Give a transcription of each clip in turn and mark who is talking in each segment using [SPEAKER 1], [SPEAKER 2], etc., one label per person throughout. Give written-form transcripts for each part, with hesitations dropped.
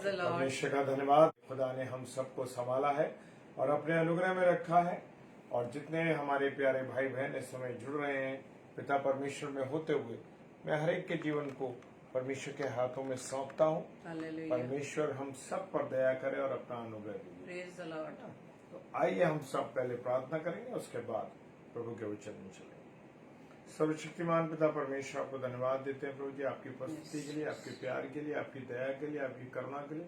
[SPEAKER 1] परमेश्वर का धन्यवाद। खुदा ने हम सबको संभाला है और अपने अनुग्रह में रखा है। और जितने हमारे प्यारे भाई बहन इस समय जुड़ रहे हैं पिता परमेश्वर में होते हुए, मैं हर एक के जीवन को परमेश्वर के हाथों में सौंपता हूँ। परमेश्वर हम सब पर दया करे और अपना अनुग्रह दे। तो आइए हम सब पहले प्रार्थना करेंगे, उसके बाद प्रभु के वचन में चलेंगे। सर्वशक्तिमान पिता परमेश्वर, आपको धन्यवाद देते हैं प्रभु जी, आपकी उपस्थिति के लिए, आपके प्यार के लिए, आपकी दया के लिए, आपकी करुणा के लिए।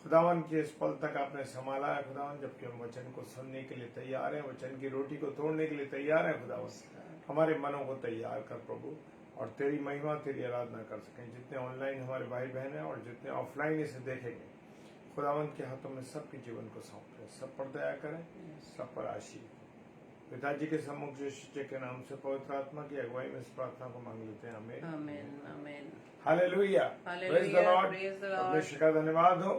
[SPEAKER 1] खुदावन के इस पल तक आपने संभाला है खुदावन, जबकि हम वचन को सुनने के लिए तैयार हैं, वचन की रोटी को तोड़ने के लिए तैयार हैं खुदावन। हमारे मनों को तैयार कर प्रभु, और तेरी महिमा तेरी आराधना कर सकें। जितने ऑनलाइन हमारे भाई बहन हैं और जितने ऑफलाइन इसे देखेंगे, खुदावन के हाथों में सबके जीवन को सौंप रहे, सब पर दया करें, सब पर आशीष। पिताजी के सम्मुख यीशु के नाम से पवित्र आत्मा की अगुवाई में इस प्रार्थना को मांग लेते हैं। आमीन आमीन आमीन। Hallelujah, praise the Lord. परमेश्वर का धन्यवाद हो।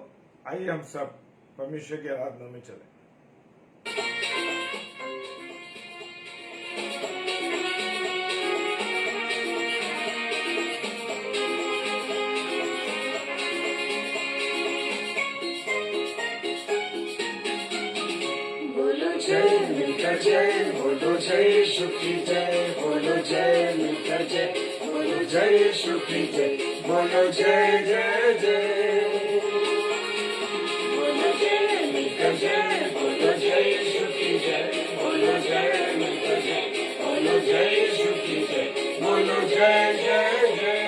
[SPEAKER 1] आइए हम सब परमेश्वर की आराधना में चलें।
[SPEAKER 2] जय मिलकर जय बोलो, जय शुक्री जय बोलो, जय मिलकर जय बोलो, जय शुक्री जय बोलो, जय जय जय बोलो, जय मिलकर जय बोलो, जय शुक्री जय बोलो, जय मिलकर जय बोलो, जय शुक्री जय बोलो, जय जय जय।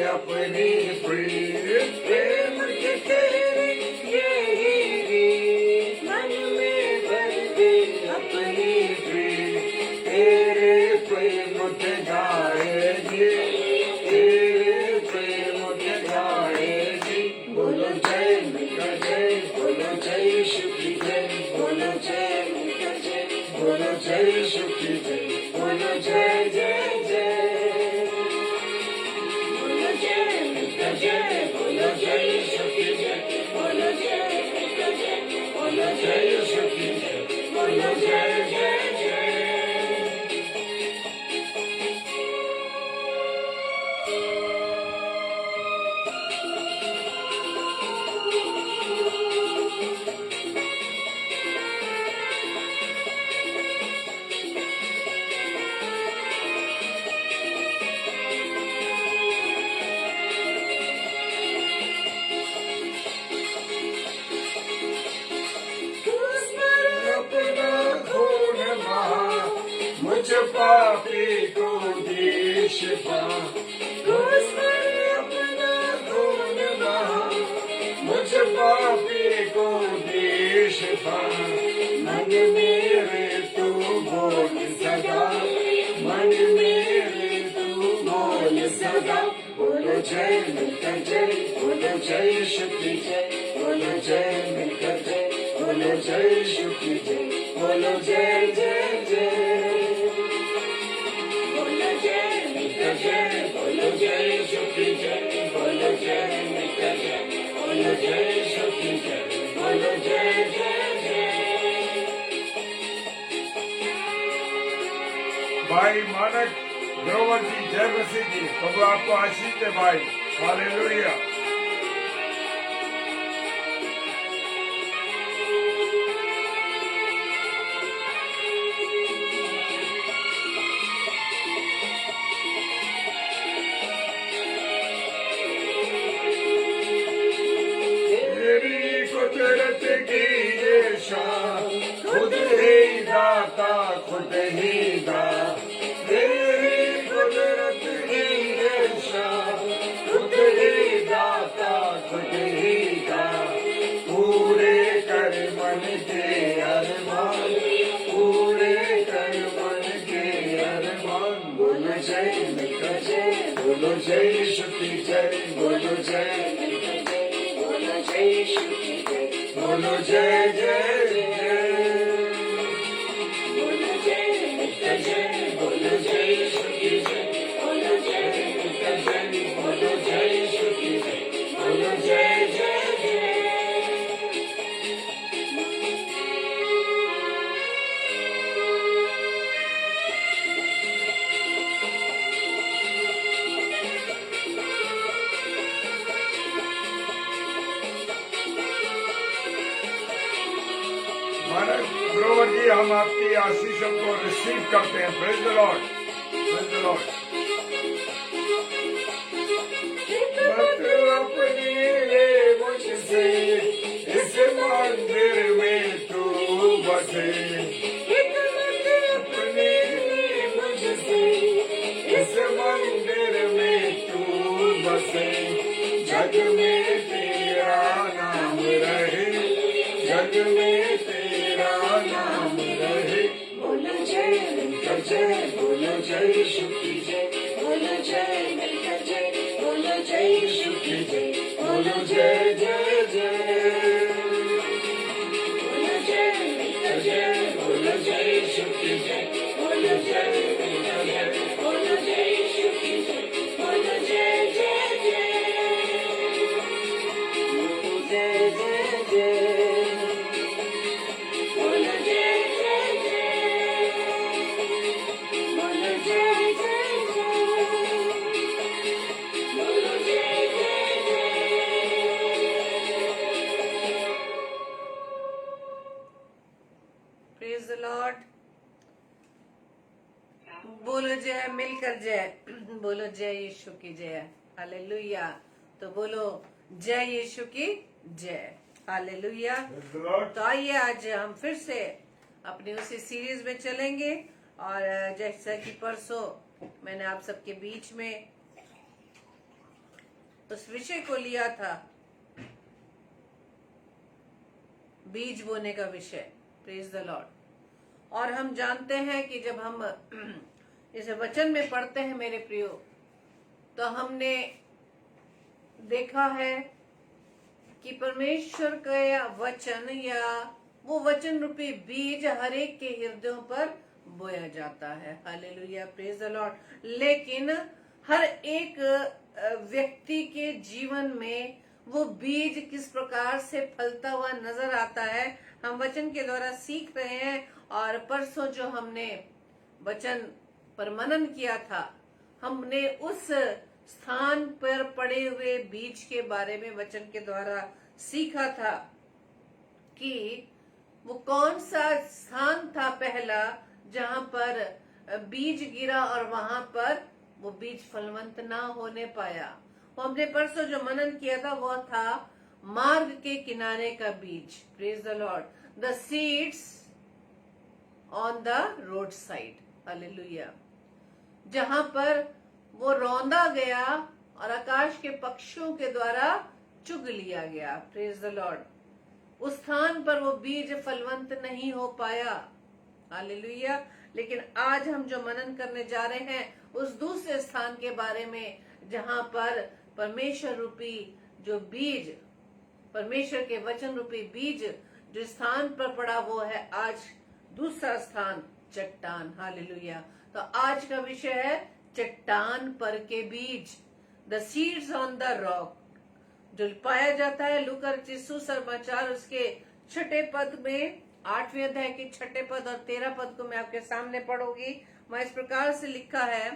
[SPEAKER 2] अपनी प्रेम के तेरे यही मन में भर दे अपनी प्रेम, तेरे प्रेम के गाएगी, तेरे प्रेम के गाएगी। बोलो जय मिलकर जय बोलो, जय शुक्री जय बोलो, जय मिलकर जय बोलो, जय शुक्री जय बोलो, जय जय जय जय बोलो, जय शुक्री जय बोलो, जय मिलकर जय बोलो, जय शुक्री जय बोलो, जय जय जय। मुझ पापी को दे शिफा, उस पर अपना खून बहा, मुझ पापी को दे शिफा। मन मेरे तू बोल सदा, मन मेरे तू बोल सदा। बोलो जय मिलकर जय बोलो, जय शुक्री जय बोलो, जय मिलकर जय बोलो, जय शुक्री जय बोलो, जय जय जय जय बोलो, जय शुक्री जय बोलो, जय मिलकर जय बोलो, जय शुक्री जय बोलो, जय जय जय।
[SPEAKER 1] भाई मानक ग्रोवर जी, जय मसीह जी, प्रभु आपको आशीष दे भाई। हालेलुया।
[SPEAKER 2] कुदरत की ये शान, खुद ही दाता खुद ही दाता, तेरी कुदरत की ये शान, खुद ही दाता खुद ही दाता। पूरे कर मन के अरमान, पूरे कर मन के अरमान। बोलो जय मिलकर जय बोलो, जय शुक्री जय बोलो, जय यीशु की जय बोलो जय जय जय बोलो जय मिलकर जय बोलो जय यीशु की जय बोलो जय मिलकर जय बोलो जय यीशु की जय बोलो जय जय जय
[SPEAKER 1] महाराज ग्रोवर जी, हम आपकी आशीषों को रिसीव करते हैं। Praise the Lord, praise the Lord. मत अपनी ले मुझसे, इस मंदिर में तू बसे। अपनी ले मुझसे, इस मंदिर में तू बसे। जग में तेरा नाम रहे, जग में तेरा नाम रहे।
[SPEAKER 2] बोलो जय मिलकर जय बोलो जय यीशु की जय बोलो जय मिलकर जय बोलो जय यीशु की जय बोलो जय जय जय बोलो जय मिलकर जय बोलो जय यीशु की जय बोलो जय मिलकर जय बोलो जय यीशु की जय बोलो जय जय जय बोलो जय जय जय बोलो जय जय जय बोलो जय जय जय बोलो जय जय जय
[SPEAKER 3] प्रेज द लॉर्ड। बोलो जय मिलकर जय, बोलो जय यीशु की जय, हालेलुया। तो बोलो जय यीशु की जय, हालेलुया।
[SPEAKER 1] Praise the Lord.
[SPEAKER 3] तो आइए आज हम फिर से अपनी उसी सीरीज में चलेंगे और जैसा कि परसों मैंने आप सबके बीच में उस विषय को लिया था, बीज बोने का विषय। Praise the Lord. और हम जानते हैं कि जब हम इसे वचन में पढ़ते हैं मेरे प्रियो, तो हमने देखा है कि परमेश्वर का वचन या वो वचन रूपी बीज हर एक के हृदयों पर बोया जाता है। Hallelujah, praise the Lord. लेकिन हर एक व्यक्ति के जीवन में वो बीज किस प्रकार से फलता हुआ नजर आता है, हम वचन के द्वारा सीख रहे हैं। और परसों जो हमने वचन पर मनन किया था, हमने उस स्थान पर पड़े हुए बीज के बारे में वचन के द्वारा सीखा था कि वो कौन सा स्थान था पहला जहां पर बीज गिरा और वहां पर वो बीज फलवंत ना होने पाया। वो हमने परसों जो मनन किया था वो था मार्ग के किनारे का बीज। Praise the Lord. The seeds on the road side, hallelujah. जहां पर वो रौंदा गया और आकाश के पक्षियों के द्वारा चुग लिया गया। Praise the Lord. उस स्थान पर वो बीज फलवंत नहीं हो पाया, हालेलुया। लेकिन आज हम जो मनन करने जा रहे हैं उस दूसरे स्थान के बारे में जहां पर परमेश्वर रूपी जो बीज, परमेश्वर के वचन रूपी बीज जो स्थान पर पड़ा वो है आज दूसरा स्थान, चट्टान। हालेलुया। तो आज का विषय है चट्टान पर के बीज, the seeds on the rock, जो पाया जाता है लूका रचित सुसमाचार उसके 6 पद में, 8वें अध्याय के 6 पद और 13 पद को मैं आपके सामने पढ़ूंगी। वहां इस प्रकार से लिखा है,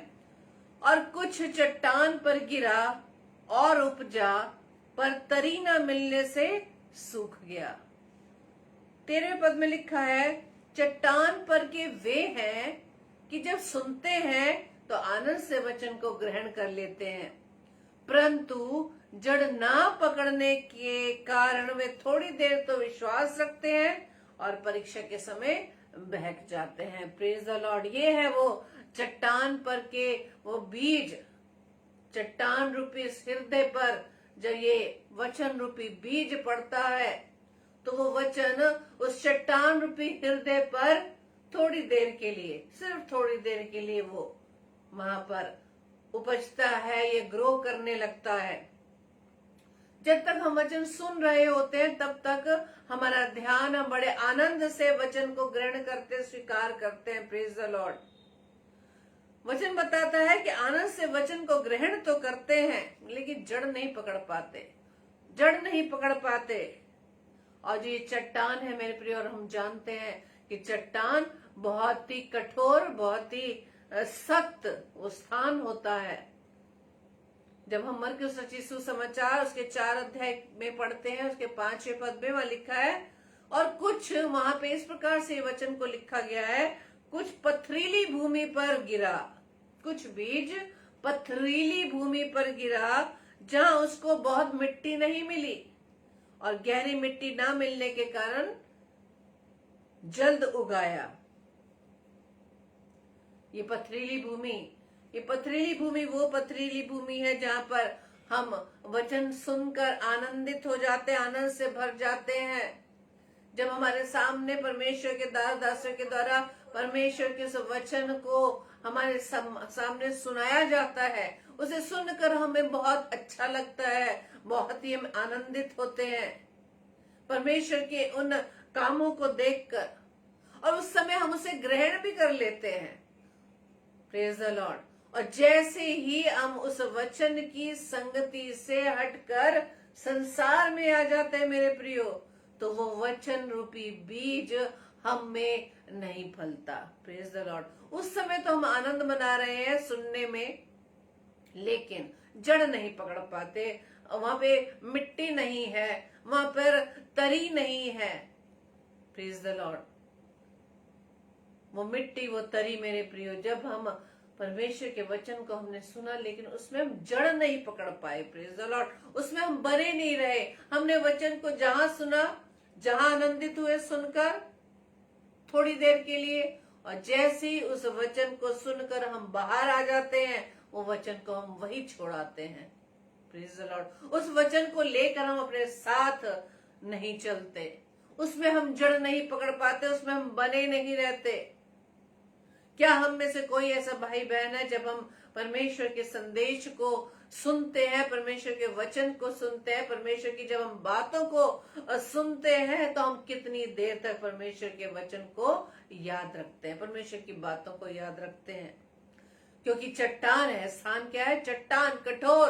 [SPEAKER 3] और कुछ चट्टान पर गिरा और उपजा, पर तरी न मिलने से सूख गया। 13वें पद में लिखा है, चट्टान पर के वे हैं कि जब सुनते हैं तो आनंद से वचन को ग्रहण कर लेते हैं, परंतु जड़ ना पकड़ने के कारण वे थोड़ी देर तो विश्वास रखते हैं और परीक्षा के समय बहक जाते हैं। Praise the Lord. ये है वो चट्टान पर के वो बीज, चट्टान रूपी हृदय पर जब ये वचन रूपी बीज पड़ता है तो वो वचन उस चट्टान रूपी हृदय पर थोड़ी देर के लिए, सिर्फ थोड़ी देर के लिए वो वहां पर उपजता है, ये ग्रो करने लगता है। जब तक हम वचन सुन रहे होते हैं तब तक हमारा ध्यान, हम बड़े आनंद से वचन को ग्रहण करते, स्वीकार करते हैं। Praise the Lord. वचन बताता है कि आनंद से वचन को ग्रहण तो करते हैं लेकिन जड़ नहीं पकड़ पाते, जड़ नहीं पकड़ पाते। और जो ये चट्टान है मेरे प्रिय, और हम जानते हैं कि चट्टान बहुत ही कठोर, बहुत ही सख्त वो स्थान होता है। जब हम मरकुस रचित सुसमाचार उसके 4 अध्याय में पढ़ते हैं, उसके 5वें पद में वहां लिखा है, और कुछ वहां पे इस प्रकार से वचन को लिखा गया है, कुछ पथरीली भूमि पर गिरा, कुछ बीज पथरीली भूमि पर गिरा जहां उसको बहुत मिट्टी नहीं मिली, और गहरी मिट्टी ना मिलने के कारण जल्द उगाया। ये पथरीली भूमि वो पथरीली भूमि है जहां पर हम वचन सुनकर आनंदित हो जाते हैं, आनंद से भर जाते हैं। जब हमारे सामने परमेश्वर के दासों के द्वारा परमेश्वर के उस वचन को हमारे सामने सुनाया जाता है, उसे सुनकर हमें बहुत अच्छा लगता है, बहुत ही हम आनंदित होते हैं परमेश्वर के उन कामों को देखकर, और उस समय हम उसे ग्रहण भी कर लेते हैं। Praise the Lord. और जैसे ही हम उस वचन की संगति से हटकर संसार में आ जाते हैं मेरे प्रियो, तो वो वचन रूपी बीज हम में नहीं फलता। Praise the Lord. उस समय तो हम आनंद मना रहे हैं सुनने में, लेकिन जड़ नहीं पकड़ पाते। वहां पे मिट्टी नहीं है, वहां पर तरी नहीं है। Praise the Lord. वो मिट्टी, वो तरी मेरे प्रियो, जब हम परमेश्वर के वचन को हमने सुना लेकिन उसमें हम जड़ नहीं पकड़ पाए। Praise the Lord. उसमें हम बने नहीं रहे। हमने वचन को जहां सुना, जहां आनंदित हुए सुनकर थोड़ी देर के लिए, और जैसे ही उस वचन को सुनकर हम बाहर आ जाते हैं, वो वचन को हम वही छोड़ाते हैं। Praise the Lord. उस वचन को लेकर हम अपने साथ नहीं चलते, उसमें हम जड़ नहीं पकड़ पाते, उसमें हम बने नहीं रहते। क्या हम में से कोई ऐसा भाई बहन है, जब हम परमेश्वर के संदेश को सुनते हैं, परमेश्वर के वचन को सुनते हैं, परमेश्वर की जब हम बातों को सुनते हैं, तो हम कितनी देर तक परमेश्वर के वचन को याद रखते हैं, परमेश्वर की बातों को याद रखते हैं? क्योंकि चट्टान है, स्थान क्या है? चट्टान, कठोर,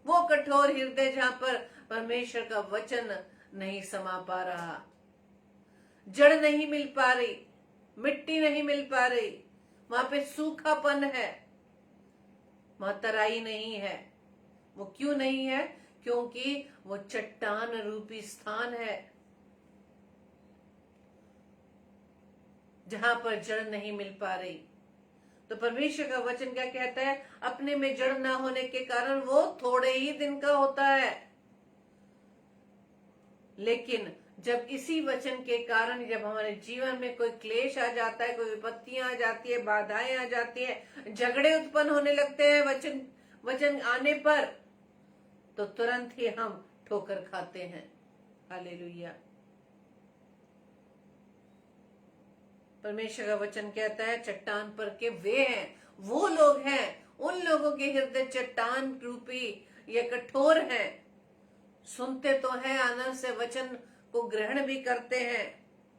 [SPEAKER 3] वो कठोर हृदय जहां पर परमेश्वर का वचन नहीं समा पा रहा, जड़ नहीं मिल पा रही, मिट्टी नहीं मिल पा रही, वहां पे सूखापन है, वहां तराई नहीं है। वो क्यों नहीं है? क्योंकि वो चट्टान रूपी स्थान है जहां पर जड़ नहीं मिल पा रही। तो परमेश्वर का वचन क्या कहता है? अपने में जड़ ना होने के कारण वो थोड़े ही दिन का होता है, लेकिन जब इसी वचन के कारण जब हमारे जीवन में कोई क्लेश आ जाता है, कोई विपत्तियां आ जाती है, बाधाएं आ जाती है, झगड़े उत्पन्न होने लगते हैं वचन आने पर, तो तुरंत ही हम ठोकर खाते हैं। हालेलुया। परमेश्वर का वचन कहता है चट्टान पर के वे हैं, वो लोग हैं, उन लोगों के हृदय चट्टान रूपी ये कठोर हैं, सुनते तो हैं, आनंद से वचन को ग्रहण भी करते हैं,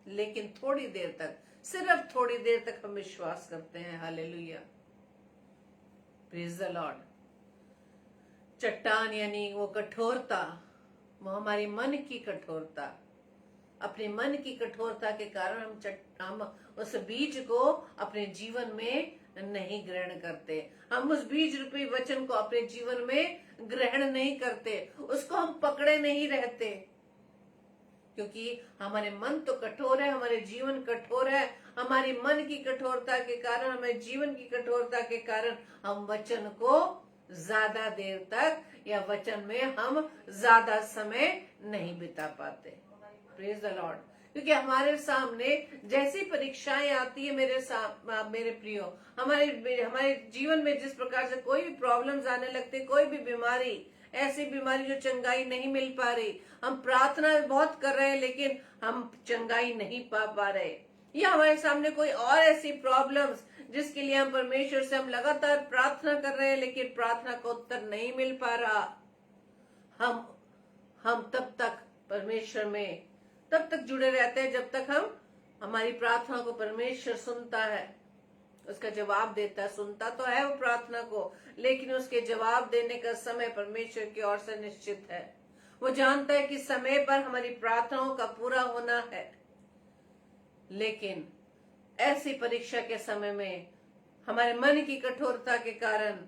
[SPEAKER 3] लेकिन थोड़ी देर तक, सिर्फ थोड़ी देर तक हम विश्वास करते हैं। हालेलुया। Praise the Lord. चट्टान यानी वो कठोरता, वो हमारी मन की कठोरता, अपने मन की कठोरता के कारण हम उस बीज को अपने जीवन में नहीं ग्रहण करते, हम उस बीज रूपी वचन को अपने जीवन में ग्रहण नहीं करते, उसको हम पकड़े नहीं रहते, क्योंकि हमारे मन तो कठोर है, हमारे जीवन कठोर है। हमारी मन की कठोरता के कारण, हमारे जीवन की कठोरता के कारण हम वचन को ज्यादा देर तक या वचन में हम ज्यादा समय नहीं बिता पाते। Praise the Lord. क्योंकि हमारे सामने जैसी परीक्षाएं आती है मेरे प्रियो, हमारे जीवन में जिस प्रकार से कोई भी प्रॉब्लम्स आने लगते, कोई भी बीमारी, ऐसी बीमारी जो चंगाई नहीं मिल पा रही, हम प्रार्थना बहुत कर रहे हैं लेकिन हम चंगाई नहीं पा रहे, या हमारे सामने कोई और ऐसी प्रॉब्लम्स जिसके लिए हम परमेश्वर से हम लगातार प्रार्थना कर रहे हैं लेकिन प्रार्थना का उत्तर नहीं मिल पा रहा, हम हम तब तक परमेश्वर में तब तक जुड़े रहते हैं जब तक हमारी प्रार्थना को परमेश्वर सुनता है, उसका जवाब देता है। सुनता तो है वो प्रार्थना को, लेकिन उसके जवाब देने का समय परमेश्वर की ओर से निश्चित है। वो जानता है कि समय पर हमारी प्रार्थनाओं का पूरा होना है। लेकिन ऐसी परीक्षा के समय में हमारे मन की कठोरता के कारण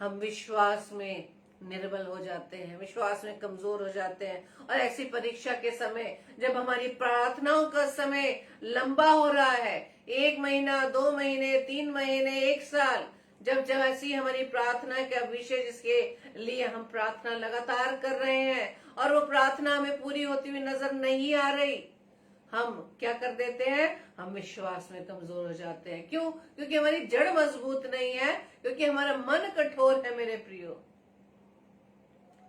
[SPEAKER 3] हम विश्वास में निर्बल हो जाते हैं, विश्वास में कमजोर हो जाते हैं। और ऐसी परीक्षा के समय जब हमारी प्रार्थनाओं का समय लंबा हो रहा है, 1 महीना, 2 महीने, 3 महीने, 1 साल, जब ऐसी हमारी प्रार्थना का विषय जिसके लिए हम प्रार्थना लगातार कर रहे हैं और वो प्रार्थना हमें पूरी होती हुई नजर नहीं आ रही, हम क्या कर देते हैं? हम विश्वास में कमजोर हो जाते हैं। क्यों? क्योंकि हमारी जड़ मजबूत नहीं है, क्योंकि हमारा मन कठोर है मेरे प्रियो।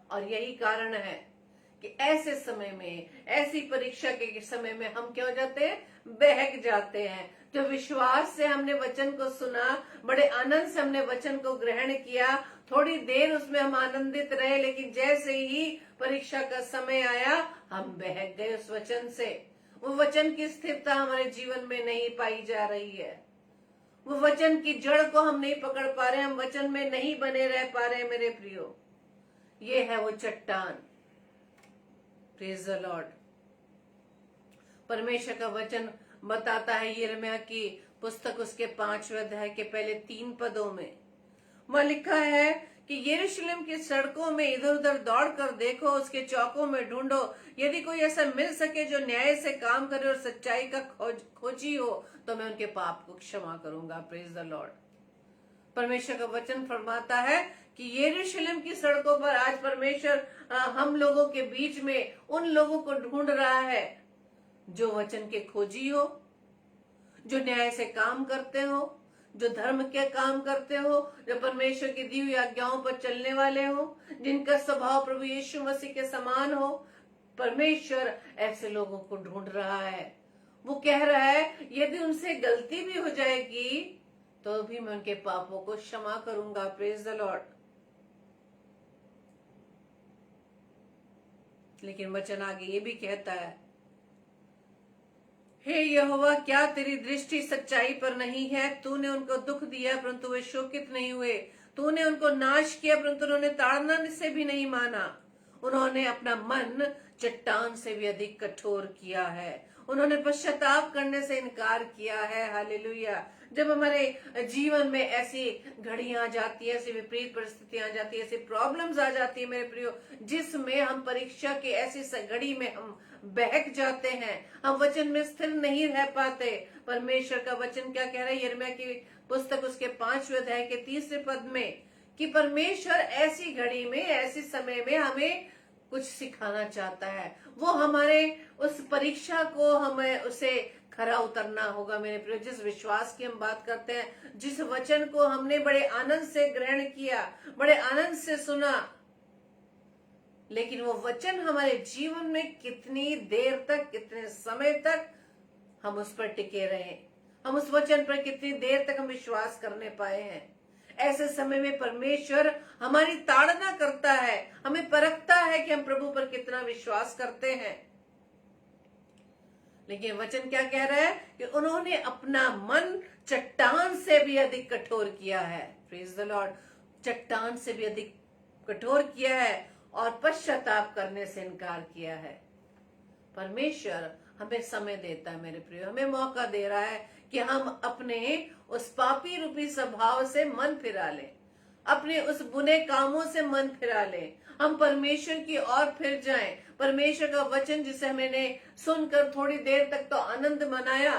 [SPEAKER 3] और यही कारण है कि ऐसे समय में, ऐसी परीक्षा के समय में हम क्या हो जाते हैं? बहक जाते हैं। जो विश्वास से हमने वचन को सुना, बड़े आनंद से हमने वचन को ग्रहण किया, थोड़ी देर उसमें हम आनंदित रहे, लेकिन जैसे ही परीक्षा का समय आया हम बहक गए उस वचन से। वो वचन की स्थिरता हमारे जीवन में नहीं पाई जा रही है। वो वचन की जड़ को हम नहीं पकड़ पा रहे, हम वचन में नहीं बने रह पा रहे मेरे प्रियो। ये है वो चट्टान। Praise the Lord. परमेश्वर का वचन बताता है यिर्मयाह की पुस्तक उसके 5वें अध्याय के पहले 3 पदों में, वह लिखा है कि यरूशलेम की सड़कों में इधर उधर दौड़ कर देखो, उसके चौकों में ढूंढो, यदि कोई ऐसा मिल सके जो न्याय से काम करे और सच्चाई का खोजी हो, तो मैं उनके पाप को क्षमा करूंगा। Praise the Lord. परमेश्वर का वचन फरमाता है कि यरूशलेम की सड़कों पर आज परमेश्वर हम लोगों के बीच में उन लोगों को ढूंढ रहा है जो वचन के खोजी हो, जो न्याय से काम करते हो, जो धर्म के काम करते हो, जो परमेश्वर की दी हुई आज्ञाओं पर चलने वाले हो, जिनका स्वभाव प्रभु यीशु मसीह के समान हो। परमेश्वर ऐसे लोगों को ढूंढ रहा है। वो कह रहा है यदि उनसे गलती भी हो जाएगी तो भी मैं उनके पापों को क्षमा करूंगा। Praise the Lord. लेकिन वचन आगे ये भी कहता है, हे यहोवा, क्या तेरी दृष्टि सच्चाई पर नहीं है? तूने उनको दुख दिया परंतु वे शोकित नहीं हुए, तूने उनको नाश किया परंतु उन्होंने ताड़ना से भी नहीं माना। उन्होंने अपना मन चट्टान से भी अधिक कठोर किया है, उन्होंने पश्चाताप करने से इनकार किया है। हालेलुया। जब हमारे जीवन में ऐसी घड़ियां आ जाती है, ऐसी विपरीत परिस्थितियां आ जाती है, ऐसी प्रॉब्लम्स आ जाती है मेरे प्रियो, जिसमें हम परीक्षा की ऐसी घड़ी में हम बहक जाते हैं, हम वचन में स्थिर नहीं रह पाते। परमेश्वर का वचन क्या कह रहा है यिर्मयाह की पुस्तक उसके 5वें अध्याय के 3 पद में, कि परमेश्वर ऐसी घड़ी में, ऐसी समय में हमें कुछ सिखाना चाहता है। वो हमारे उस परीक्षा को हमें उसे खरा उतरना होगा मेरे प्रिय। जिस विश्वास की हम बात करते हैं, जिस वचन को हमने बड़े आनंद से ग्रहण किया, बड़े आनंद से सुना, लेकिन वो वचन हमारे जीवन में कितनी देर तक, कितने समय तक हम उस पर टिके रहे, हम उस वचन पर कितनी देर तक हम विश्वास करने पाए हैं। ऐसे समय में परमेश्वर हमारी ताड़ना करता है, हमें परखता है कि हम प्रभु पर कितना विश्वास करते हैं। लेकिन वचन क्या कह रहा है कि उन्होंने अपना मन चट्टान से भी अधिक कठोर किया है। Praise the Lord. चट्टान से भी अधिक कठोर किया है और पश्चाताप करने से इनकार किया है। परमेश्वर हमें समय देता है मेरे प्रिय, हमें मौका दे रहा है कि हम अपने उस पापी रूपी स्वभाव से मन फिरा लें, अपने उस बुने कामों से मन फिरा लें, हम परमेश्वर की ओर फिर जाएं। परमेश्वर का वचन जिसे मैंने सुनकर थोड़ी देर तक तो आनंद मनाया,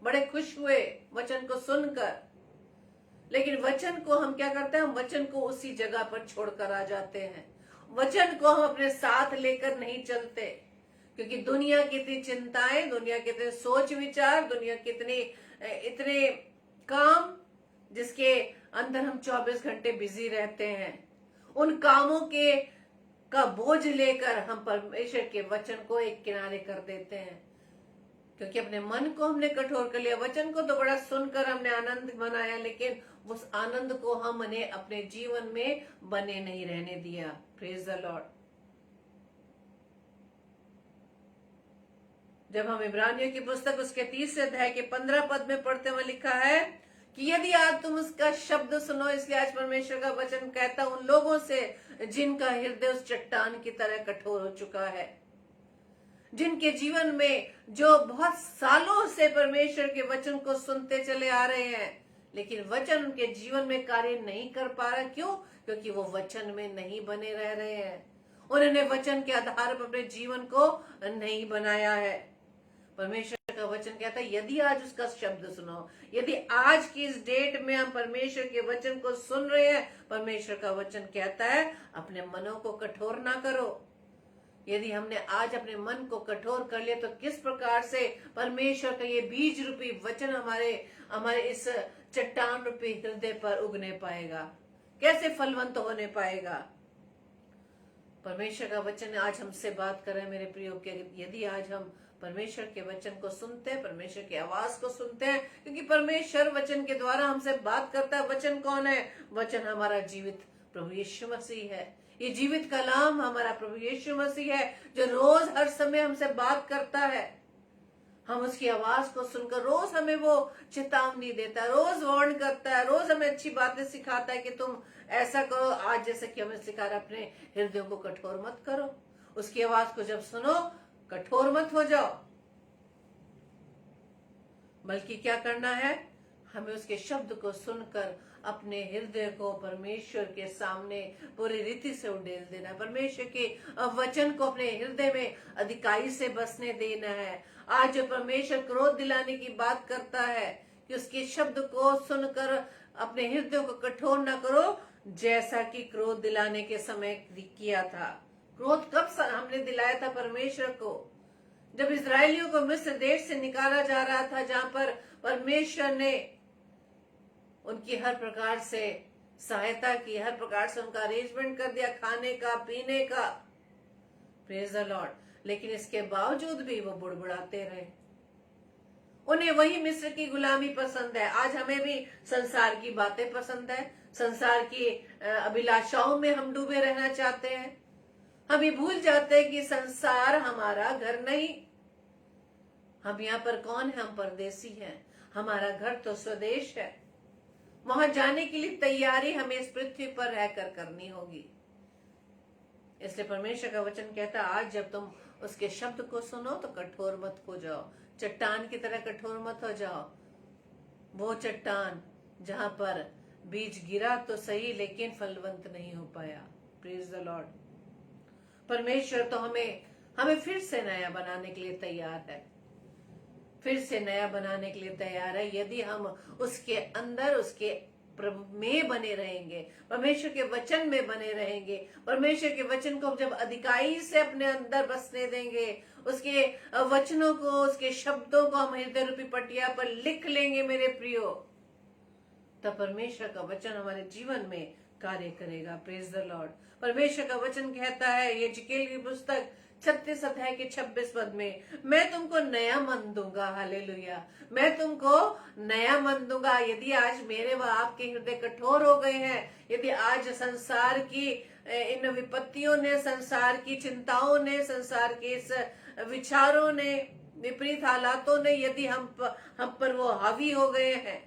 [SPEAKER 3] बड़े खुश हुए वचन को सुनकर, लेकिन वचन को हम क्या करते हैं? हम वचन को उसी जगह पर छोड़कर आ जाते हैं। वचन को हम अपने साथ लेकर नहीं चलते, क्योंकि दुनिया की इतनी चिंताएं, दुनिया के इतने सोच विचार, दुनिया के इतने काम जिसके अंदर हम 24 घंटे बिजी रहते हैं, उन कामों का बोझ लेकर हम परमेश्वर के वचन को एक किनारे कर देते हैं, क्योंकि अपने मन को हमने कठोर कर लिया। वचन को तो बड़ा सुनकर हमने आनंद मनाया, लेकिन उस आनंद को हमने अपने जीवन में बने नहीं रहने दिया। Praise the Lord. जब हम इब्रानियों की पुस्तक उसके 30 अध्याय के 15 पद में पढ़ते हुए लिखा है कि यदि आज तुम उसका शब्द सुनो, इसलिए आज परमेश्वर का वचन कहता उन लोगों से जिनका हृदय उस चट्टान की तरह कठोर हो चुका है, जिनके जीवन में जो बहुत सालों से परमेश्वर के वचन को सुनते चले आ रहे हैं, लेकिन वचन उनके जीवन में कार्य नहीं कर पा रहा। क्यों? क्योंकि वो वचन में नहीं बने रह रहे हैं। उन्होंने वचन के आधार पर अपने जीवन को नहीं बनाया है। परमेश्वर का वचन कहता है यदि आज उसका शब्द सुनो, यदि आज की इस डेट में हम परमेश्वर के वचन को सुन रहे हैं, परमेश्वर का वचन कहता है अपने मनों को कठोर ना करो। यदि हमने आज अपने मन को कठोर कर लिया तो किस प्रकार से परमेश्वर का ये बीज रूपी वचन हमारे इस चट्टान रूपी हृदय पर उगने पाएगा, कैसे फलवंत होने पाएगा। परमेश्वर का वचन आज हमसे बात कर रहे हैं मेरे प्रियो के, यदि आज हम परमेश्वर के वचन को सुनते हैं, परमेश्वर की आवाज को सुनते हैं, क्योंकि परमेश्वर वचन के द्वारा हमसे बात करता है। वचन कौन है? वचन हमारा जीवित प्रभु यीशु मसीह है। ये जीवित कलाम हमारा प्रभु यीशु मसीह है, जो रोज हर समय हमसे बात करता है। हम उसकी आवाज को सुनकर रोज हमें वो चेतावनी देता है, रोज वार्न करता है, रोज हमें अच्छी बातें सिखाता है कि तुम ऐसा करो। आज जैसे कि हमें सिखा रहा, अपने हृदयों को कठोर मत करो। उसकी आवाज को जब सुनो, कठोर मत हो जाओ, बल्कि क्या करना है? हमें उसके शब्द को सुनकर अपने हृदय को परमेश्वर के सामने पूरी रीति से उडेल देना है। परमेश्वर के वचन को अपने हृदय में अधिकाई से बसने देना है। आज जो परमेश्वर क्रोध दिलाने की बात करता है कि उसके शब्द को सुनकर अपने हृदय को कठोर ना करो, जैसा कि क्रोध दिलाने के समय किया था। क्रोध कब हमने दिलाया था परमेश्वर को? जब इजरायलियों को मिस्र देश से निकाला जा रहा था, जहां पर परमेश्वर ने उनकी हर प्रकार से सहायता की, हर प्रकार से उनका अरेंजमेंट कर दिया, खाने का, पीने का। Praise the Lord. लेकिन इसके बावजूद भी वो बुड़बुड़ाते रहे। उन्हें वही मिस्र की गुलामी पसंद है। आज हमें भी संसार की बातें पसंद है, संसार की अभिलाषाओं में हम डूबे रहना चाहते हैं। हम ये भूल जाते हैं कि संसार हमारा घर नहीं। हम यहाँ पर कौन है? हम परदेसी हैं। हमारा घर तो स्वदेश है। वहां जाने के लिए तैयारी हमें इस पृथ्वी पर रहकर करनी होगी। इसलिए परमेश्वर का वचन कहता है आज जब तुम उसके शब्द को सुनो तो कठोर मत हो जाओ, चट्टान की तरह कठोर मत हो जाओ। वो चट्टान जहां पर बीज गिरा तो सही, लेकिन फलवंत नहीं हो पाया। Praise the Lord. परमेश्वर तो हमें फिर से नया बनाने के लिए तैयार है, फिर से नया बनाने के लिए तैयार है। यदि हम उसके अंदर, उसके प्रभु में बने रहेंगे, परमेश्वर के वचन में बने रहेंगे, परमेश्वर के वचन को जब अधिकाई से अपने अंदर बसने देंगे, उसके वचनों को, उसके शब्दों को हम हृदय रूपी पटिया पर लिख लेंगे मेरे प्रियो, तब परमेश्वर का वचन हमारे जीवन में कार्य करेगा। Praise the Lord. परमेश्वर का वचन कहता है, ये यिर्मयाह की पुस्तक 36 अध्याय के 26 पद में, मैं तुमको नया मन दूंगा। हालेलुया। मैं तुमको नया मन दूंगा। यदि आज मेरे व आपके हृदय कठोर हो गए हैं, यदि आज संसार की इन विपत्तियों ने, संसार की चिंताओं ने, संसार के इस विचारों ने, विपरीत हालातों ने यदि हम पर वो हावी हो गए हैं,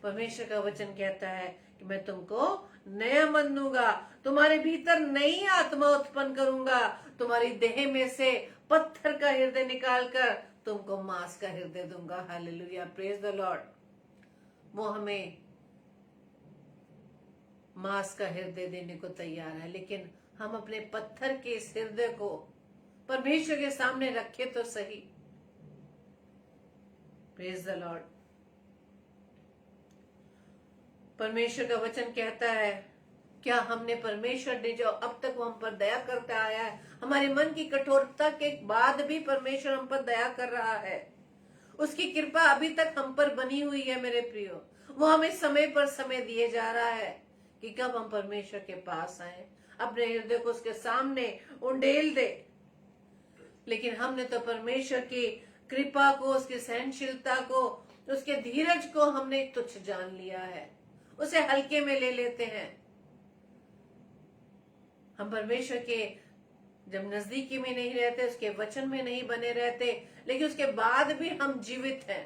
[SPEAKER 3] परमेश्वर का वचन कहता है कि मैं तुमको नया मन दूंगा, तुम्हारे भीतर नई आत्मा उत्पन्न करूंगा, तुम्हारी देह में से पत्थर का हृदय निकालकर तुमको मांस का हृदय दूंगा। हालेलुया। Praise the Lord. वो हमें मांस का हृदय देने को तैयार है, लेकिन हम अपने पत्थर के इस हृदय को परमेश्वर के सामने रखे तो सही। Praise the Lord. परमेश्वर का वचन कहता है, क्या हमने, परमेश्वर ने जो अब तक वो हम पर दया करता आया है, हमारे मन की कठोरता के बाद भी परमेश्वर हम पर दया कर रहा है। उसकी कृपा अभी तक हम पर बनी हुई है मेरे प्रियो। वो हमें समय पर समय दिए जा रहा है कि कब हम परमेश्वर के पास आए, अपने हृदय को उसके सामने उंडेल दे। लेकिन हमने तो परमेश्वर की कृपा को, उसकी सहनशीलता को, उसके धीरज को हमने तुच्छ जान लिया है, उसे हल्के में ले लेते हैं। हम परमेश्वर के जब नजदीकी में नहीं रहते, उसके वचन में नहीं बने रहते, लेकिन उसके बाद भी हम जीवित हैं,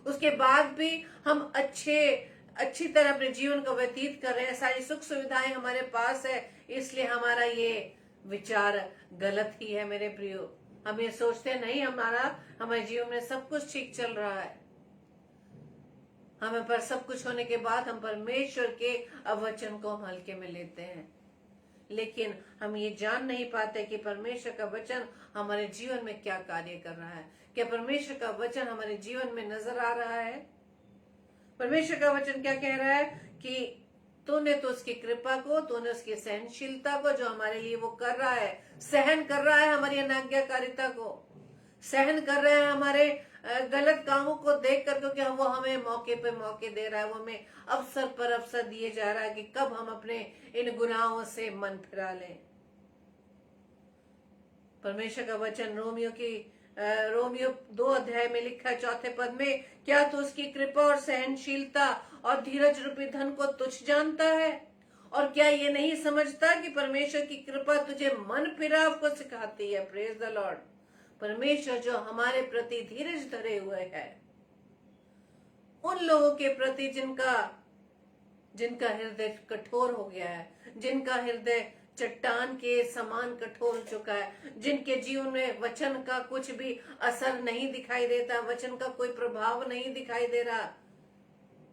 [SPEAKER 3] उसके बाद भी हम अच्छी तरह अपने जीवन को व्यतीत कर रहे हैं, सारी सुख सुविधाएं हमारे पास है, इसलिए हमारा ये विचार गलत ही है मेरे प्रियो। हम ये सोचते हैं नहीं, हमारे जीवन में सब कुछ ठीक चल रहा है, हमें पर सब कुछ होने के बाद हम परमेश्वर के वचन को हम हल्के में लेते हैं, लेकिन हम ये जान नहीं पाते कि परमेश्वर का वचन हमारे जीवन में क्या कार्य कर रहा है। क्या परमेश्वर का वचन हमारे जीवन में नजर आ रहा है? परमेश्वर का वचन क्या कह रहा है कि तूने तो उसकी कृपा को, तूने उसकी सहनशीलता को, जो हमारे लिए वो कर रहा है, सहन कर रहा है हमारी अनाज्ञाकारिता को, सहन कर रहा है हमारे गलत कामों को देख कर, क्योंकि वो हमें मौके पे मौके दे रहा है, वो हमें अवसर पर अवसर दिए जा रहा है कि कब हम अपने इन गुनाहों से मन फिरा लें। परमेश्वर का वचन रोमियो 2 अध्याय में लिखा है 4 पद में, क्या तू उसकी कृपा और सहनशीलता और धीरज रूपी धन को तुच्छ जानता है? और क्या ये नहीं समझता कि परमेश्वर की कृपा तुझे मन फिराव को सिखाती है? Praise the Lord. परमेश्वर जो हमारे प्रति धीरज धरे हुए है, उन लोगों के प्रति जिनका हृदय कठोर हो गया है, जिनका हृदय चट्टान के समान कठोर हो चुका है, जिनके जीवन में वचन का कुछ भी असर नहीं दिखाई देता, वचन का कोई प्रभाव नहीं दिखाई दे रहा,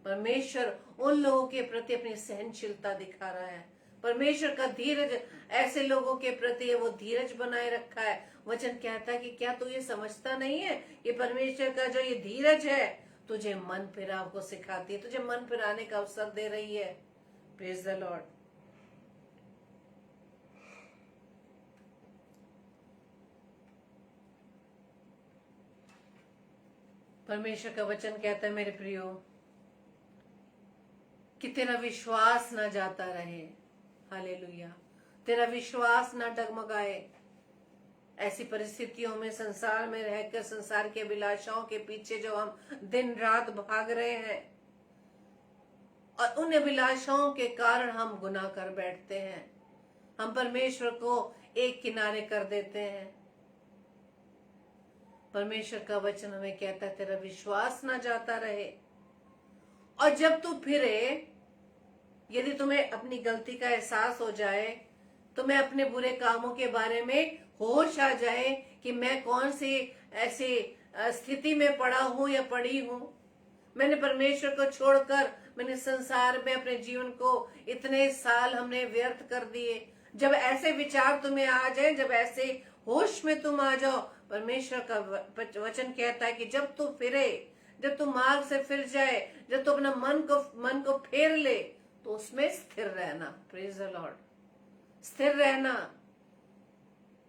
[SPEAKER 3] परमेश्वर उन लोगों के प्रति अपनी सहनशीलता दिखा रहा है। परमेश्वर का धीरज ऐसे लोगों के प्रति है, वो धीरज बनाए रखा है। वचन कहता है कि क्या तू ये समझता नहीं है कि परमेश्वर का जो ये धीरज है तुझे मन फिराव को सिखाती है, तुझे मन फिराने का अवसर दे रही है। Praise the Lord. परमेश्वर का वचन कहता है मेरे प्रियो कि तेरा विश्वास ना जाता रहे। हालेलुया। तेरा विश्वास ना डगमगाए। ऐसी परिस्थितियों में संसार में रहकर संसार के अभिलाषाओं के पीछे जो हम दिन रात भाग रहे हैं और उन अभिलाषाओं के कारण हम गुनाह कर बैठते हैं, हम परमेश्वर को एक किनारे कर देते हैं। परमेश्वर का वचन हमें कहता है तेरा विश्वास ना जाता रहे। और जब तू फिरे, यदि तुम्हें अपनी गलती का एहसास हो जाए, तुम्हें अपने बुरे कामों के बारे में होश आ जाए कि मैं कौन सी ऐसी स्थिति में पड़ा हूं या पड़ी हूं, मैंने परमेश्वर को छोड़कर मैंने संसार में अपने जीवन को इतने साल हमने व्यर्थ कर दिए, जब ऐसे विचार तुम्हें आ जाए, जब ऐसे होश में तुम आ जाओ, परमेश्वर का वचन कहता है कि जब तू फिरे, जब तू मार्ग से फिर जाए, जब तू अपना मन को फेर ले, तो उसमें स्थिर रहना। Praise the Lord. स्थिर रहना,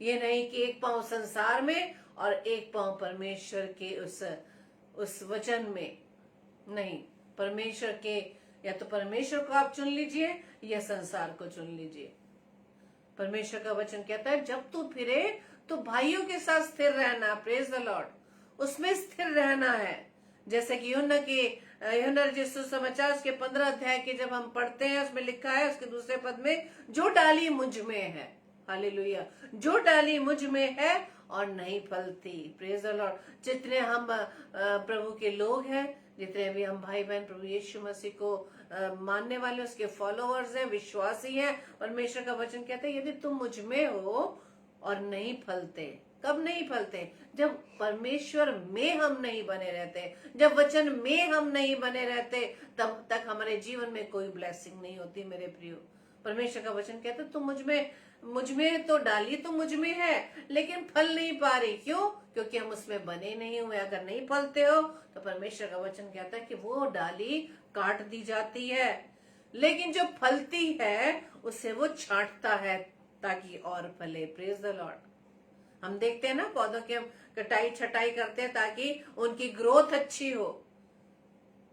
[SPEAKER 3] ये नहीं कि एक पांव संसार में और एक पांव परमेश्वर के उस वचन में नहीं। परमेश्वर के, या तो परमेश्वर को आप चुन लीजिए या संसार को चुन लीजिए। परमेश्वर का वचन कहता है जब तू फिरे तो भाइयों के साथ स्थिर रहना। Praise the Lord. उसमें स्थिर रहना है। जैसे कि यूहन्ना रचित सुसमाचार उसके 15 अध्याय के जब हम पढ़ते हैं, उसमें लिखा है उसके दूसरे पद में, जो डाली मुझ में है, हालेलुया, जो डाली मुझ में है और नहीं फलती। Praise the Lord. जितने हम प्रभु के लोग हैं, जितने भी हम भाई बहन प्रभु यीशु मसीह को मानने वाले, उसके फॉलोअर्स हैं, विश्वासी हैं, परमेश्वर का वचन कहते हैं यदि तुम मुझ में हो और नहीं फलते। कब नहीं फलते? जब परमेश्वर में हम नहीं बने रहते, जब वचन में हम नहीं बने रहते, तब तक हमारे जीवन में कोई ब्लेसिंग नहीं होती मेरे प्रियो। परमेश्वर का वचन कहता है तुम मुझ में तो डाली तो मुझ में है, लेकिन फल नहीं पा रही। क्यों? क्योंकि हम उसमें बने नहीं हुए। अगर नहीं फलते हो तो परमेश्वर का वचन कहता है कि वो डाली काट दी जाती है, लेकिन जो फलती है उसे वो छांटता है ताकि और फले। Praise the Lord. हम देखते हैं ना, पौधों की हम कटाई छटाई करते हैं ताकि उनकी ग्रोथ अच्छी हो।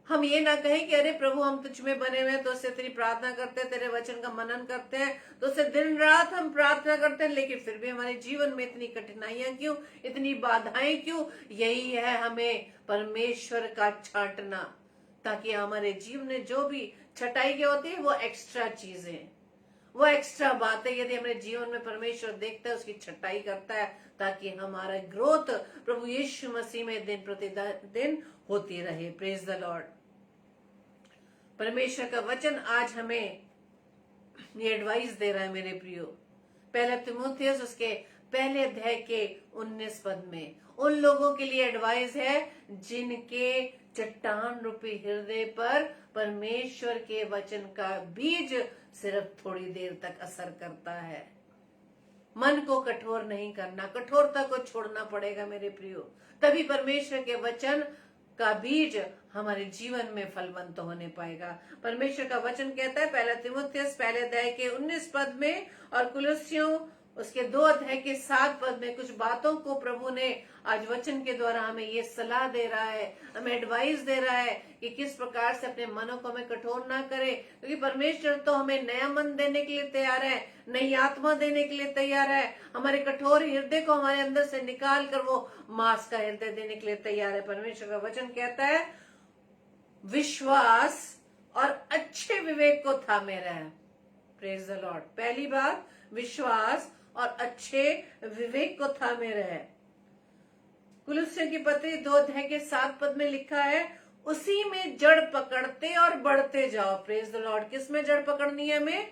[SPEAKER 3] हम ये ना कहें कि अरे प्रभु हम तुझ में बने हुए, तो उससे तेरी प्रार्थना करते हैं, तेरे वचन का मनन करते हैं, तो उससे दिन रात हम प्रार्थना करते हैं, लेकिन फिर भी हमारे जीवन में इतनी कठिनाइयां क्यों, इतनी बाधाएं क्यों? यही है हमें परमेश्वर का छांटना, ताकि हमारे जीवन में जो भी छटाई के होती है वो एक्स्ट्रा चीजें, वो एक्स्ट्रा बातें यदि हमारे जीवन में परमेश्वर देखता है, उसकी छटाई करता है, ताकि हमारा ग्रोथ प्रभु यीशु मसीह में दिन प्रतिदिन होती रहे। Praise the Lord. परमेश्वर का वचन आज हमें ये एडवाइस दे रहा है मेरे प्रियो। पहला तीमुथियुस उसके पहले अध्याय के 19 पद में उन लोगों के लिए एडवाइस है जिनके चट्टान रूपी हृदय पर परमेश्वर के वचन का बीज सिर्फ थोड़ी देर तक असर करता है। मन को कठोर नहीं करना, कठोरता को छोड़ना पड़ेगा मेरे प्रियो, तभी परमेश्वर के वचन का बीज हमारे जीवन में फलवंत होने पाएगा। परमेश्वर का वचन कहता है पहला तीमुथियुस पहले अध्याय के 19 पद में और कुलुस्सियों उसके 2 अध्याय के 7 पद में कुछ बातों को प्रभु ने आज वचन के द्वारा हमें ये सलाह दे रहा है, हमें एडवाइस दे रहा है कि किस प्रकार से अपने मनों को हमें कठोर ना करें, क्योंकि परमेश्वर तो हमें नया मन देने के लिए तैयार है, नई आत्मा देने के लिए तैयार है। हमारे कठोर हृदय को हमारे अंदर से निकाल कर वो मांस का हृदय देने के लिए तैयार है। परमेश्वर का वचन कहता है विश्वास और अच्छे विवेक को थामे रहे। Praise the Lord. पहली बात, विश्वास और अच्छे विवेक को थामे रहे। कुलुस्सियों की पत्री 2 अध्याय के 7 पद में लिखा है उसी में जड़ पकड़ते और बढ़ते जाओ। Praise the Lord. किस में जड़ पकड़नी है हमें?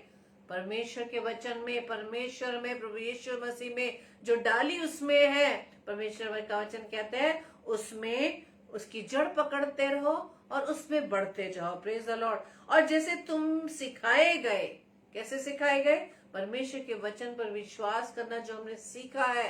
[SPEAKER 3] परमेश्वर के वचन में, परमेश्वर में, प्रभु यीशु मसीह में जो डाली उसमें है। परमेश्वर का वचन कहते हैं उसमें उसकी जड़ पकड़ते रहो और उसमें बढ़ते जाओ। Praise the Lord. और जैसे तुम सिखाए गए, कैसे सिखाए गए? परमेश्वर के वचन पर विश्वास करना जो हमने सीखा है।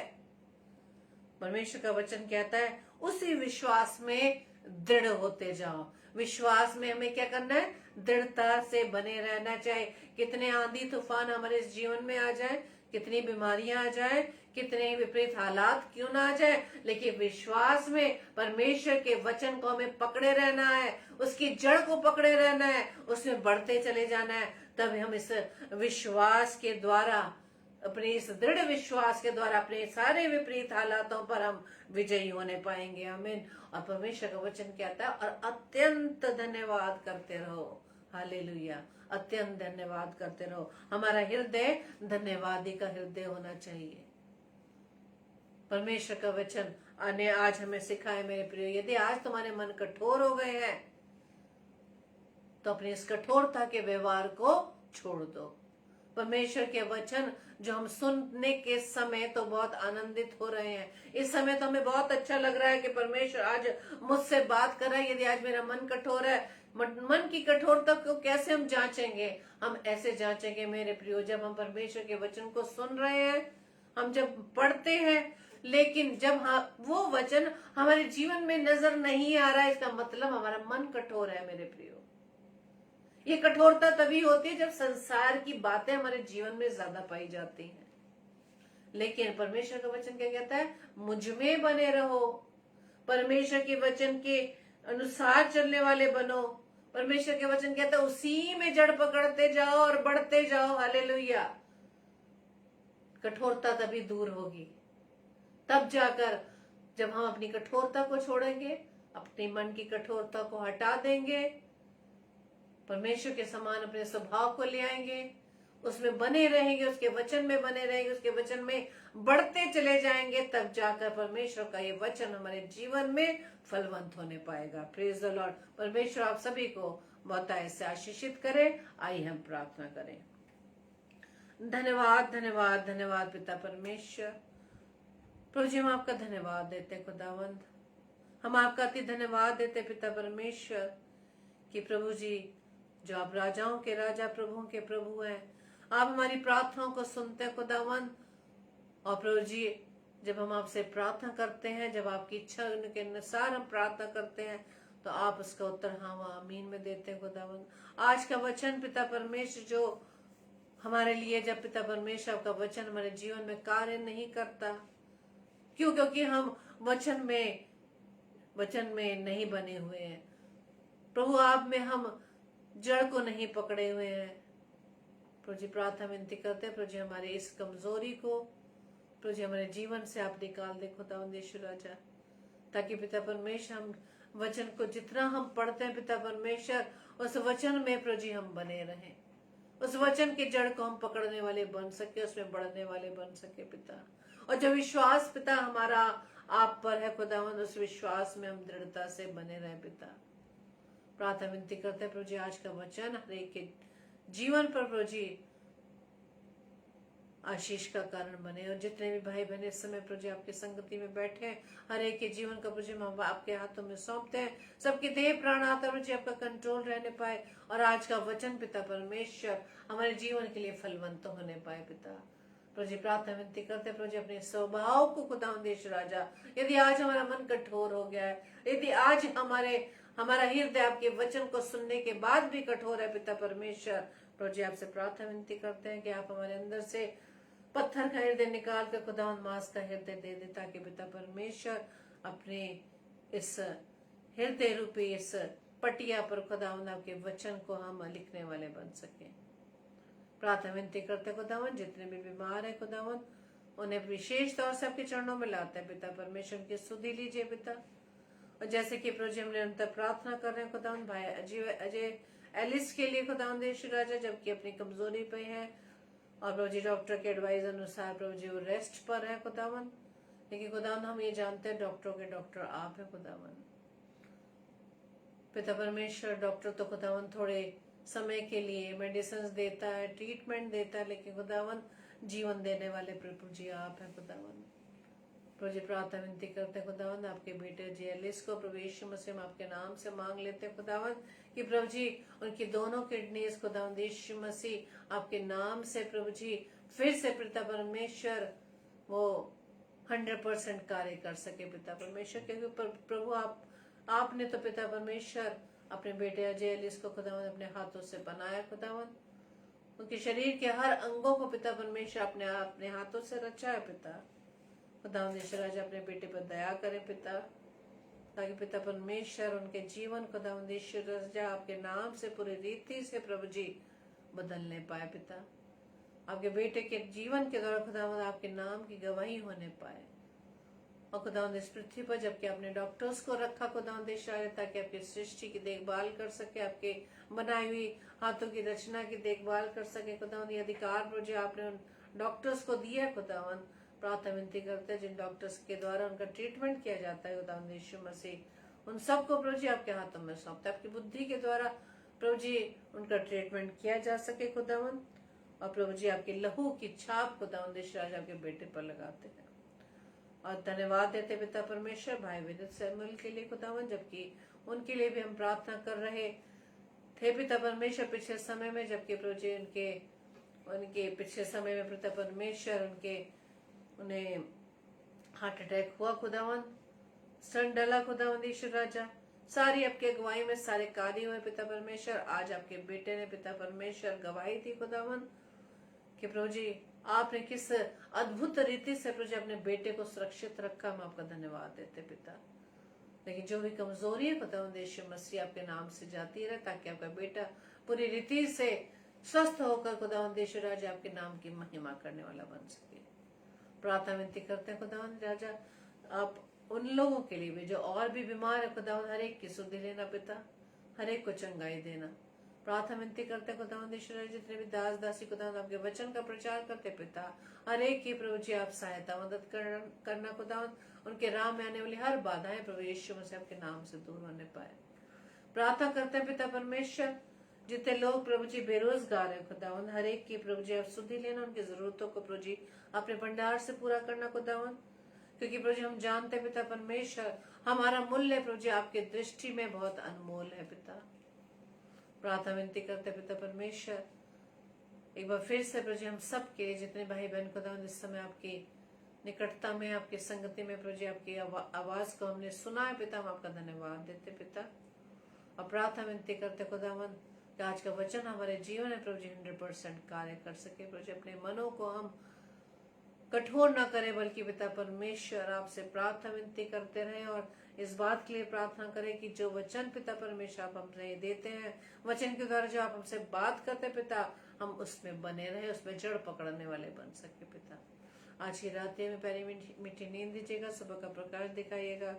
[SPEAKER 3] परमेश्वर का वचन कहता है उसी विश्वास में दृढ़ होते जाओ। विश्वास में हमें क्या करना है? दृढ़ता से बने रहना। चाहे कितने आंधी तूफान हमारे इस जीवन में आ जाए, कितनी बीमारियां आ जाए, कितने विपरीत हालात क्यों ना आ जाए, लेकिन विश्वास में परमेश्वर के वचन को हमें पकड़े रहना है, उसकी जड़ को पकड़े रहना है, उसमें बढ़ते चले जाना है। तब हम इस विश्वास के द्वारा, अपने इस दृढ़ विश्वास के द्वारा अपने सारे विपरीत हालातों पर हम विजयी होने पाएंगे। आमीन। और परमेश्वर का वचन कहता है और अत्यंत धन्यवाद करते रहो। हालेलुया। अत्यंत धन्यवाद करते रहो। हमारा हृदय धन्यवादी का हृदय होना चाहिए। परमेश्वर का वचन ने आज हमें सिखाया मेरे प्रियो, यदि आज तुम्हारे मन कठोर हो गए हैं तो अपनी इस कठोरता के व्यवहार को छोड़ दो। परमेश्वर के वचन जो हम सुनने के समय तो बहुत आनंदित हो रहे हैं, इस समय तो हमें बहुत अच्छा लग रहा है कि परमेश्वर आज मुझसे बात कर रहा है। यदि आज मेरा मन कठोर है, मन की कठोरता को कैसे हम जांचेंगे? हम ऐसे जांचेंगे मेरे प्रियो, जब हम परमेश्वर के वचन को सुन रहे हैं, हम जब पढ़ते हैं, लेकिन जब वो वचन हमारे जीवन में नजर नहीं आ रहा है, इसका मतलब हमारा मन कठोर है मेरे प्रियो। ये कठोरता तभी होती है जब संसार की बातें हमारे जीवन में ज्यादा पाई जाती हैं। लेकिन परमेश्वर का वचन क्या कहता है? मुझ में बने रहो, परमेश्वर के वचन के अनुसार चलने वाले बनो। परमेश्वर के वचन कहता है उसी में जड़ पकड़ते जाओ और बढ़ते जाओ। हालेलुया। कठोरता तभी दूर होगी, तब जाकर जब हम अपनी कठोरता को छोड़ेंगे, अपने मन की कठोरता को हटा देंगे, परमेश्वर के समान अपने स्वभाव को ले आएंगे, उसमें बने रहेंगे, उसके वचन में बने रहेंगे, उसके वचन में बढ़ते चले जाएंगे, तब जाकर परमेश्वर का ये वचन हमारे जीवन में फलवंत होने पाएगा। Praise the Lord. परमेश्वर आप सभी को बहुत ऐसे आशीषित करे। आइए हम प्रार्थना करें। धन्यवाद धन्यवाद धन्यवाद पिता परमेश्वर। प्रभु जी हम आपका धन्यवाद देते खुदावंद, हम आपका अति धन्यवाद देते पिता परमेश्वर कि प्रभु जी जो आप राजाओं के राजा प्रभुओं के प्रभु हैं, आप हमारी प्रार्थनाओं को सुनते हैं खुदावंद। और प्रभु जी जब हम आपसे प्रार्थना करते हैं, जब आपकी इच्छा के अनुसार हम प्रार्थना करते हैं, तो आप उसका उत्तर हाँ आमीन में देते हैं खुदावंद। आज का वचन पिता परमेश्वर जो हमारे लिए, जब पिता परमेश्वर आपका वचन हमारे जीवन में कार्य नहीं करता, क्यों? क्योंकि हम वचन में नहीं बने हुए हैं प्रभु, आप में हम जड़ को नहीं पकड़े हुए हैं। प्रभु जी प्रार्थना विनती करते हैं, प्रभु जी हमारे इस कमजोरी को प्रभु जी हमारे जीवन से आप निकाल दे खुदावंद यीशु राजा, ताकि पिता परमेश्वर हम वचन को जितना हम पढ़ते हैं पिता परमेश्वर, उस वचन में प्रभु जी हम बने रहें, उस वचन के जड़ को हम पकड़ने वाले बन सके, उसमें बढ़ने वाले बन सके पिता। और जो विश्वास पिता हमारा आप पर है खुदावन, उस विश्वास में हम दृढ़ता से बने रहे पिता। प्रार्थना विनती करते हैं प्रभु जी, आज का वचन हर एक के जीवन पर प्रभु जी आशीष का कारण बने। और जितने भी भाई बहन इस समय प्रभु जी आपकी संगति में बैठे हैं, हर एक के जीवन का प्रभु जी हम आपके हाथों में सौंपते हैं। सबके देह प्राण आत्मा प्रभु जी आपका कंट्रोल रहने पाए, और आज का वचन पिता परमेश्वर हमारे जीवन के लिए फलवंत होने पाए पिता। प्रभु जी प्रार्थना विनती करते प्रभु जी अपने स्वभाव को खुदावंदेश राजा, यदि आज हमारा मन कठोर हो गया है, यदि आज हमारा हृदय आपके वचन को सुनने के बाद भी कठोर है पिता परमेश्वर, प्रभु जी आपसे प्रार्थना विनती करते हैं कि आप हमारे अंदर से पत्थर का हृदय निकाल कर खुदावन मांस का हृदय दे दे, ताकि पिता परमेश्वर अपने इस हृदय रूपी इस पटिया पर खुदावन आपके वचन को हम लिखने वाले बन सके। प्रार्थना विनती करते खुदावन जितने भी बीमार है खुदावन, उन्हें विशेष तौर से आपके चरणों में लाते हैं पिता परमेश्वर की स्तुति लीजिए पिता। और जैसे कि प्रभु जी हम निरंतर प्रार्थना कर रहे हैं खुदावन भाई अजय एलिस के लिए खुदावन देश राजा, जबकि अपनी कमजोरी पे है, और प्रभु जी डॉक्टर के एडवाइस अनुसार प्रभु जी वो रेस्ट पर है खुदावन। लेकिन खुदावन हम ये जानते हैं डॉक्टरों के डॉक्टर आप है खुदावन। पिता परमेश्वर डॉक्टर तो खुदावन थोड़े समय के लिए मेडिसिन देता है, ट्रीटमेंट देता है, लेकिन खुदावन जीवन देने वाले प्रभु जी आप है खुदावन। प्रभु जी प्रार्थना विनती करते खुदावन आपके बेटे जी एलिस को प्रभु यीशु मसीह हम आपके नाम से मांग लेते हैं खुदावन कि प्रभु जी उनकी दोनों किडनीज खुदावन यीशु मसीह आपके नाम से प्रभु जी फिर से पिता परमेश्वर वो 100% कार्य कर सके पिता परमेश्वर, क्योंकि प्रभु आपने तो पिता परमेश्वर अपने बेटे अजय एलिस को खुदावन अपने हाथों से बनाया खुदावन, उनके शरीर के हर अंगों को पिता परमेश्वर अपने हाथों से रचा है पिता। खुदावन राजा अपने बेटे पर दया करें पिता, ताकि पिता परमेश्वर उनके जीवन खुदावन राजा आपके नाम से पूरी रीति से प्रभु जी बदलने पाए पिता। आपके बेटे के जीवन के द्वारा खुदावन आपके नाम की गवाही होने पाए। और खुदावन इस पृथ्वी पर जबकि आपने डॉक्टर्स को रखा खुदावन राजा, ताकि आपकी सृष्टि की देखभाल कर सके, आपके बनाई हुई हाथों की रचना की देखभाल कर सके खुदावन, ये अधिकार प्रभु जी आपने उन डॉक्टर्स को दिया है खुदावन। प्रार्थना विनती करते हैं जिन डॉक्टर्स के द्वारा उनका ट्रीटमेंट किया जाता है खुदावन यीशु मसीह, उन सबको प्रभु जी आपके हाथों में सौंपते, आपकी बुद्धि के द्वारा प्रभु जी उनका ट्रीटमेंट किया जा सके खुदावन। और प्रभु जी आपके लहू की छाप खुदावन राजा आपके बेटे पर लगाते हैं। और धन्यवाद देते पिता परमेश्वर भाई विदित सैमुअल के लिए खुदावन, जबकि उनके लिए भी हम प्रार्थना कर रहे थे पिता परमेश्वर पिछले समय में, जबकि प्रभु जी उनके पिछले समय में पिता परमेश्वर उन्हें हार्ट अटैक हुआ खुदावन, सन डला खुदावन ईश्वर राजा, सारी आपकी अगुवाई में सारे कार्य हुए पिता परमेश्वर। आज आपके बेटे ने पिता परमेश्वर गवाही दी खुदावन कि प्रभु जी आपने किस अद्भुत रीति से प्रभु जी अपने बेटे को सुरक्षित रखा, हम आपका धन्यवाद देते पिता। लेकिन जो भी कमजोरी है खुदावन यीशु मसीह आपके नाम से जाती रहे, ताकि आपका बेटा पूरी रीति से स्वस्थ होकर खुदावन यीशु राजा आपके नाम की महिमा करने वाला बन सके। प्रार्थना विनती करते हैं खुदावन राजा आप उन लोगों के लिए भी जो और भी बीमार है खुदावन, हर एक की सुधि लेना पिता, हर एक को चंगाई देना। प्रार्थना विनती करते खुदावन ईश्वर जितने भी दास दासी खुदावन आपके वचन का प्रचार करते पिता, हर एक की प्रभु जी आप सहायता मदद करना खुदावन, उनके राह में आने वाली हर बाधाएं प्रभु यीशु मसीह आपके नाम से दूर होने पाए। प्रार्थना करते हैं पिता परमेश्वर जितने लोग प्रभु जी बेरोजगार है खुदावन, हर एक की प्रभु जी आप सुधि लेना, उनकी जरूरतों को प्रभु जी अपने भंडार से पूरा करना खुदावन, क्योंकि प्रभु जी हम जानते हैं पिता परमेश्वर हमारा मूल्य प्रभु जी आपके दृष्टि में बहुत अनमोल है पिता। प्रार्थना विनती करते पिता परमेश्वर एक बार फिर से प्रभु जी हम सब के लिए जितने भाई बहन खुदावन इस समय आपकी निकटता में आपकी संगति में प्रभु जी आपकी आवाज को हमने सुना है पिता, हम आपका धन्यवाद देते पिता। और प्रार्थना विनती करते खुदावन कि आज का वचन हमारे जीवन में प्रभु जी 100% कार्य कर सके। प्रभु जी अपने मनों को हम कठोर न करें, बल्कि पिता परमेश्वर आपसे प्रार्थना विनती करते रहें, और इस बात के लिए प्रार्थना करें कि जो वचन पिता परमेश्वर आप हमसे देते हैं, वचन के द्वारा जो आप हमसे बात करते पिता, हम उसमें बने रहे, उसमें जड़ पकड़ने वाले बन सके पिता। आज की रात में प्यारी मीठी नींद दीजिएगा, सुबह का प्रकाश दिखाइएगा,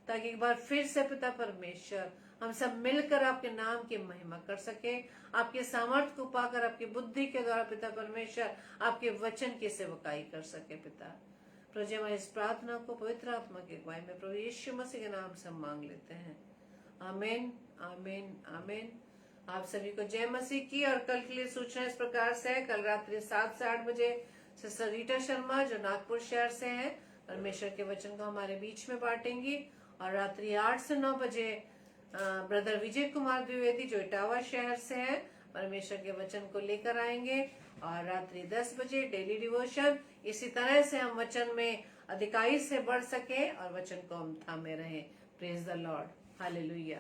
[SPEAKER 3] ताकि एक बार फिर से पिता परमेश्वर हम सब मिलकर आपके नाम की महिमा कर सके, आपके सामर्थ्य को पाकर आपकी बुद्धि के द्वारा पिता परमेश्वर आपके वचन की सेवकाई कर सके। पिता प्रभु जी, हमारी इस प्रार्थना को पवित्र आत्मा की अगुवाई में प्रभु यीशु मसीह के नाम से हम मांग लेते हैं। आमीन, आमीन, आमीन। आप सभी को जय मसीह की। और कल के लिए सूचना इस प्रकार से है, कल रात्रि 7 से 8 बजे सिस्टर रीटा शर्मा जो नागपुर शहर से हैं परमेश्वर के वचन को हमारे बीच में बांटेंगी। और रात्रि 8 से 9 बजे ब्रदर विजय कुमार द्विवेदी जो इटावा शहर से हैं परमेश्वर के वचन को लेकर आएंगे। और रात्रि 10 बजे डेली डिवोशन। इसी तरह से हम वचन में अधिकाई से बढ़ सके और वचन को हम थामे रहें। Praise the Lord, hallelujah.